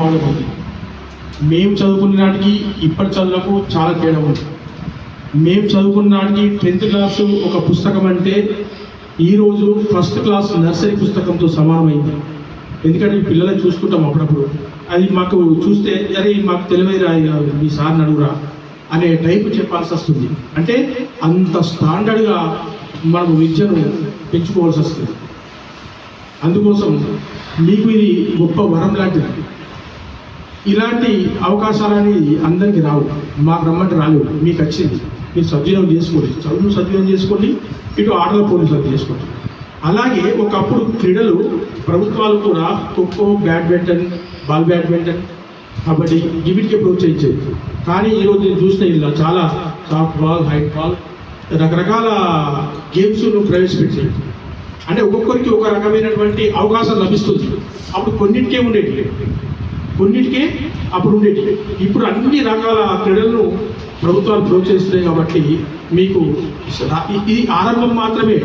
భాగం ఉంది. మేము చదువుకున్న నాటికి ఇప్పటి చదువులకు చాలా తేడా ఉంది. మేము చదువుకున్న నాటికి 10th క్లాసు ఒక పుస్తకం అంటే ఈరోజు ఫస్ట్ క్లాస్ నర్సరీ పుస్తకంతో సమానమైంది. ఎందుకంటే పిల్లలను చూసుకుంటాం అప్పుడప్పుడు, అది మాకు చూస్తే అరే మాకు తెలివైరా మీ సార్ని అడుగురా అనే టైపు చెప్పాల్సి వస్తుంది. అంటే అంత స్టాండర్డ్గా మనం విద్యను పెంచుకోవాల్సి వస్తుంది. అందుకోసం మీకు ఇది గొప్ప వరం లాంటిది. ఇలాంటి అవకాశాలని అందరికీ రావు. మాకు రమ్మంటే రాలేవు, మీకు వచ్చింది, మీరు సద్వినియోగం చేసుకోండి. చదువు సద్వినియోగం చేసుకోండి, ఇటు ఆటల పోటీ సద్వినియోగం చేసుకోండి. అలాగే ఒకప్పుడు క్రీడలు ప్రభుత్వాలు కూడా kho kho, badminton, ball badminton, kabaddi వీటికి ప్రోత్సహించేది. కానీ ఈరోజు నేను చూసిన ఇలా చాలా సాఫ్ట్ బాల్, హైట్ బాల్, రకరకాల గేమ్స్ను ప్రవేశపెట్టాయి. అంటే ఒక్కొక్కరికి ఒక రకమైనటువంటి అవకాశం లభిస్తుంది. అప్పుడు కొన్నిటికే అప్పుడు ఉండేటి. ఇప్పుడు అన్ని రకాల క్రీడలను ప్రభుత్వాలు ప్రోత్సహిస్తున్నాయి. కాబట్టి మీకు ఇది ఆరంభం మాత్రమే.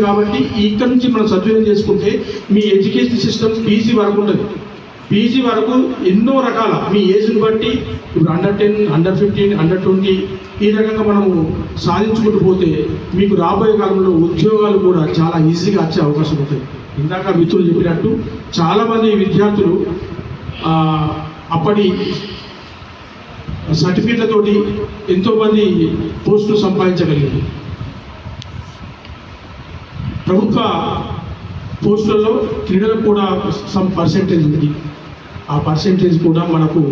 కాబట్టి ఇక్కడ నుంచి మనం సద్వినియోగం చేసుకుంటే మీ ఎడ్యుకేషన్ సిస్టమ్ పీజీ వరకు ఉంటుంది. పీజీ వరకు ఎన్నో రకాల మీ ఏజ్ని బట్టి ఇప్పుడు Under 10, Under 15, Under 20 ఈ రకంగా మనము సాధించుకుంటూ పోతే మీకు రాబోయే కాలంలో ఉద్యోగాలు కూడా చాలా ఈజీగా వచ్చే అవకాశం ఉంటుంది. ఇందాక మిత్రులు చెప్పినట్టు చాలామంది విద్యార్థులు అప్పటి సర్టిఫికేట్లతోటి ఎంతోమంది పోస్టులు సంపాదించగలిగారు. ప్రభుత్వ పోస్టులలో క్రీడలకు కూడా సమ్ పర్సెంటేజ్ ఉంది. ఆ పర్సెంటేజ్ కూడా మనకు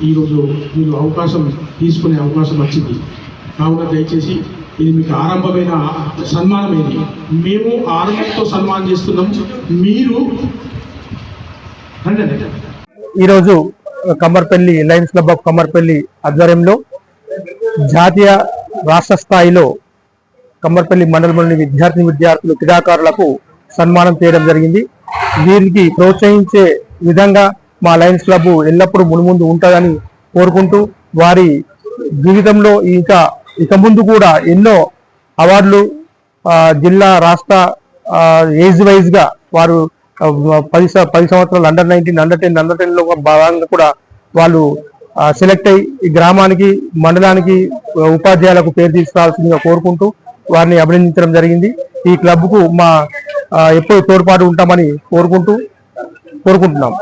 ఈరోజు మీరు అవకాశం తీసుకునే అవకాశం వచ్చింది. కావున దయచేసి ఇది మీకు ఆరంభమైన సన్మానమైంది. మేము ఆరంభంతో సన్మానం చేస్తున్నాం. మీరు ఈరోజు Kammarpalli Lions Club of Kammarpalli ఆధ్వర్యంలో జాతీయ రాష్ట్ర స్థాయిలో కమ్మర్పల్లి మండలంలోని విద్యార్థులు క్రీడాకారులకు సన్మానం చేయడం జరిగింది. వీరికి ప్రోత్సహించే విధంగా మా లయన్స్ క్లబ్ ఎల్లప్పుడూ మున్ముందు ఉంటుందని కోరుకుంటూ, వారి జీవితంలో ఇక ముందు కూడా ఎన్నో అవార్డులు జిల్లా రాష్ట్ర ఏజ్ వైజ్గా వారు 10 సంవత్సరాలు Under 19, Under 10, Under 10లో భాగంగా కూడా వాళ్ళు సెలెక్ట్ అయ్యి ఈ గ్రామానికి, మండలానికి ఉపాధ్యాయులకు పేరు తీసుకురావాల్సిందిగా కోరుకుంటూ వారిని అభినందించడం జరిగింది. ఈ క్లబ్కు మా ఎప్పుడు తోడ్పాటు ఉంటామని కోరుకుంటున్నాం.